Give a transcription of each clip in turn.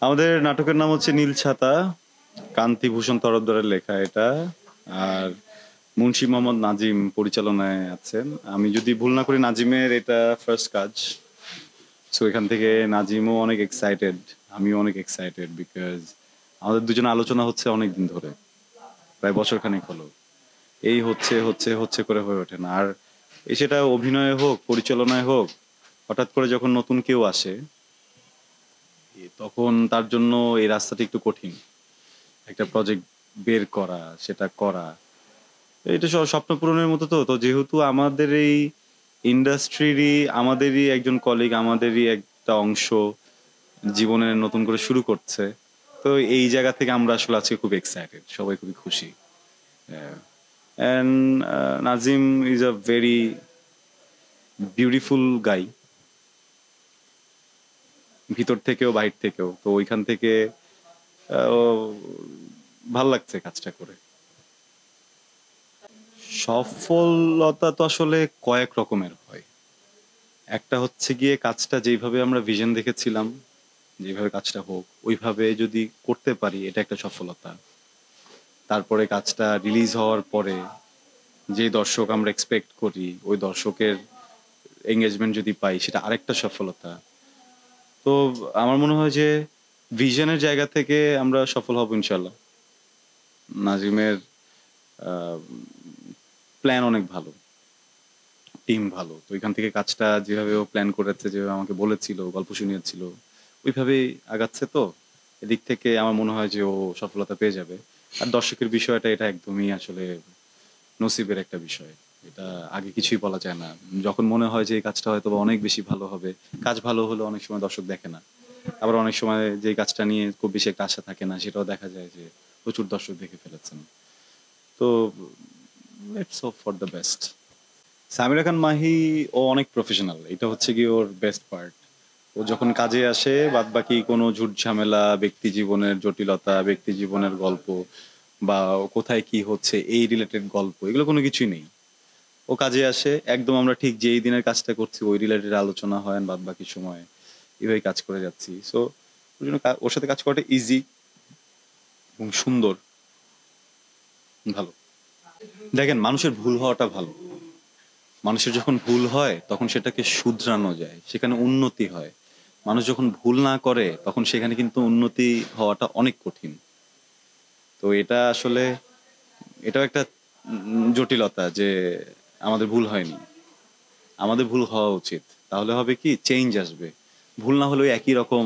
আমাদের নাটকের নাম হচ্ছে নীল ছাতা। কান্তিভূষণ তরফদারের লেখা এটা। আর মুন্সি মোহাম্মদ নাজিম পরিচালনায় আছেন। আমি যদি ভুল না করি নাজিমের এটা ফার্স্ট কাজ। সো এখান থেকে নাজিমও অনেক এক্সাইটেড, আমিও অনেক এক্সাইটেড, বিকজ আমাদের দুজনে আলোচনা হচ্ছে অনেক দিন ধরে, প্রায় বছরখানেক হলো। এই হচ্ছে হচ্ছে হচ্ছে করে হয়ে ওঠে না। আর সেটা অভিনয়ে হোক পরিচালনায় হোক, হঠাৎ করে যখন নতুন কেউ আসে তখন তার জন্য এই রাস্তাটা একটু কঠিন। একটা প্রজেক্ট বের করা, সেটা করা, এটা সব স্বপ্ন পূরণের মতো। তো তো যেহেতু আমাদের এই ইন্ডাস্ট্রিরই আমাদেরই একজন কলিগ, আমাদেরই একটা অংশ জীবনের নতুন করে শুরু করছে, তো এই জায়গা থেকে আমরা আসলে আজকে খুব এক্সাইটেড, সবাই খুবই খুশি। And Nazim is a very beautiful guy, ভিতর থেকেও বাইরে থেকেও। তো ওইখান থেকে ও ভাল লাগছে কাজটা করে। সফলতা তো আসলে কয়েক রকমের হয়। একটা হচ্ছে গিয়ে কাজটা যেইভাবে আমরা ভিশন দেখেছিলাম, যেভাবে কাজটা হোক ওইভাবে যদি করতে পারি, এটা একটা সফলতা। তারপরে কাজটা রিলিজ হওয়ার পরে যে দর্শক আমরা এক্সপেক্ট করি, ওই দর্শকের এঙ্গেজমেন্ট যদি পাই, সেটা আরেকটা সফলতা। তো আমার মনে হয় যে ভিশনের জায়গা থেকে আমরা সফল হব ইনশাল্লাহ। নাজিমের প্ল্যান অনেক ভালো, টিম ভালো। তো এখান থেকে কাজটা যেভাবে ও প্ল্যান করেছে, যেভাবে আমাকে বলেছিল, গল্প শুনিয়েছিল, ওইভাবেই আগাচ্ছে। তো এদিক থেকে আমার মনে হয় যে ও সফলতা পেয়ে যাবে। আর দর্শকের বিষয়টা, এটা একদমই আসলে নসিবের একটা বিষয়। এটা আগে কিছুই বলা যায় না। যখন মনে হয় যে এই কাজটা হয়তো বা অনেক বেশি ভালো হবে, কাজ ভালো হলে অনেক সময় দর্শক দেখে না। আবার অনেক সময় যে কাজটা নিয়ে খুব বেশি একটা আশা থাকে না, সেটাও দেখা যায় যে প্রচুর দর্শক দেখে ফেলেছেন। তো let's hope for the best. Samira Khan Mahi ও অনেক প্রফেশনাল, এটা হচ্ছে কি ওর বেস্ট পার্ট। ও যখন কাজে আসে, বাদ বাকি কোনো ঝুট ঝামেলা, ব্যক্তি জীবনের জটিলতা, ব্যক্তি জীবনের গল্প, বা কোথায় কি হচ্ছে এই রিলেটেড গল্প, এগুলো কোনো কিছুই নেই। ও কাজে আসে একদম, আমরা ঠিক যেই দিনের কাজটা করছি ওই রিলেটেড আলোচনা হয়, বাদ বাকি সময় এভাবে কাজ করে যাচ্ছি। সো ওই জন্য ওর সাথে কাজ করাটা ইজি এবং সুন্দর, ভালো। দেখেন, মানুষের ভুল হওয়াটা ভালো। মানুষের যখন ভুল হয় তখন সেটাকে শুধরানো যায়, সেখানে উন্নতি হয়। মানুষ যখন ভুল না করে তখন সেখানে কিন্তু উন্নতি হওয়াটা অনেক কঠিন। তো এটা আসলে, এটাও একটা জটিলতা যে আমাদের ভুল হয়নি, আমাদের ভুল হওয়া উচিত। তাহলে হবে কি, চেঞ্জ আসবে। ভুল না হলেও একই রকম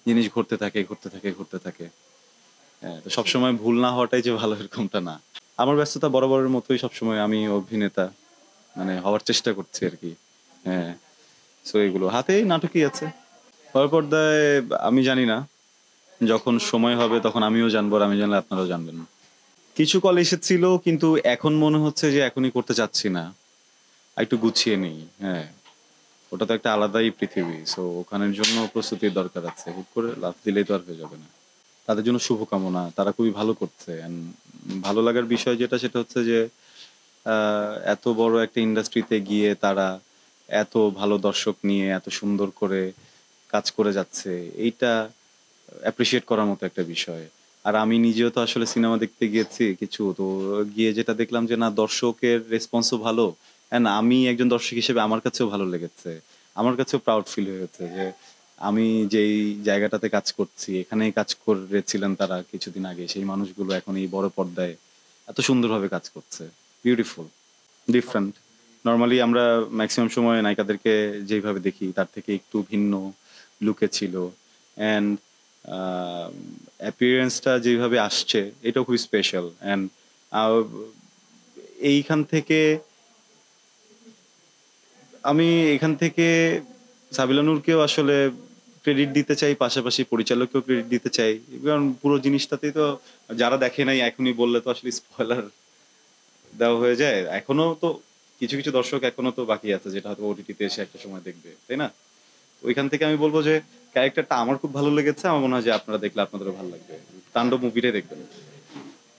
জিনিস ঘটতে থাকে ঘটতে থাকে ঘটতে থাকে। হ্যাঁ, তো সবসময় ভুল না হওয়াটাই যে ভালো এরকমটা না। আমার ব্যস্ততা বরাবরের মতোই, সবসময় আমি অভিনেতা মানে হওয়ার চেষ্টা করছি আর কি। হ্যাঁ, সো এগুলো হাতেই নাটকই আছে। পর পর্দায় আমি জানি না, যখন সময় হবে তখন আমিও জানবো, আর আমি জানলে আপনারাও জানবেন। কিছু কল এসেছিল, কিন্তু এখন মনে হচ্ছে যে এখনই করতে চাচ্ছি না, একটু গুছিয়ে নেই। হ্যাঁ, ওটা তো একটা আলাদাই পৃথিবী। সো ওখানের জন্য প্রস্তুতির দরকার আছে, হুট করে লাফ দিলেই তো আর হয়ে যাবে না। তাদের জন্য শুভকামনা, তারা খুবই ভালো করছে। And ভালো লাগার বিষয় যেটা, সেটা হচ্ছে যে এত বড় একটা ইন্ডাস্ট্রিতে গিয়ে তারা এত ভালো দর্শক নিয়ে এত সুন্দর করে কাজ করে যাচ্ছে, এইটা অ্যাপ্রিসিয়েট করার মতো একটা বিষয়। আর আমি নিজেও তো আসলে সিনেমা দেখতে গিয়েছি কিছু, তো গিয়ে যেটা দেখলাম যে না, দর্শকের রেসপন্সও ভালো। অ্যান্ড আমি একজন দর্শক হিসেবে আমার কাছেও ভালো লেগেছে, আমার কাছেও প্রাউড ফিল হয়েছে যে আমি যেই জায়গাটাতে কাজ করছি, এখানেই কাজ করেছিলেন তারা কিছুদিন আগে, সেই মানুষগুলো এখন এই বড় পর্দায় এত সুন্দরভাবে কাজ করছে। Beautiful, different. নর্মালি আমরা ম্যাক্সিমাম সময় নায়িকাদেরকে যেইভাবে দেখি তার থেকে একটু ভিন্ন লুকে ছিল। অ্যান্ড অ্যাপিয়ারেন্সটা যেভাবে আসছে, এটাও খুবই স্পেশাল। অ্যান্ড এইখান থেকে আমি এখান থেকে সাবিলা নূরকেও আসলে ক্রেডিট দিতে চাই, পাশাপাশি পরিচালককেও ক্রেডিট দিতে চাই। কারণ পুরো জিনিসটাতেই তো, যারা দেখে নাই এখনই বললে তো আসলে স্পয়লার দেওয়া হয়ে যায়। এখনো তো কিছু কিছু দর্শক এখনো তো বাকি আছে, যেটা হয়তো ওটিটিতে এসে একটা সময় দেখবে, তাই না? ওইখান থেকে আমি বলবো যে ক্যারেক্টারটা আমার খুব ভালো লেগেছে, আমার মনে হয় যে আপনারা দেখলে আপনাদেরও ভালো লাগবে। তাণ্ডব মুভিটাই দেখবেন।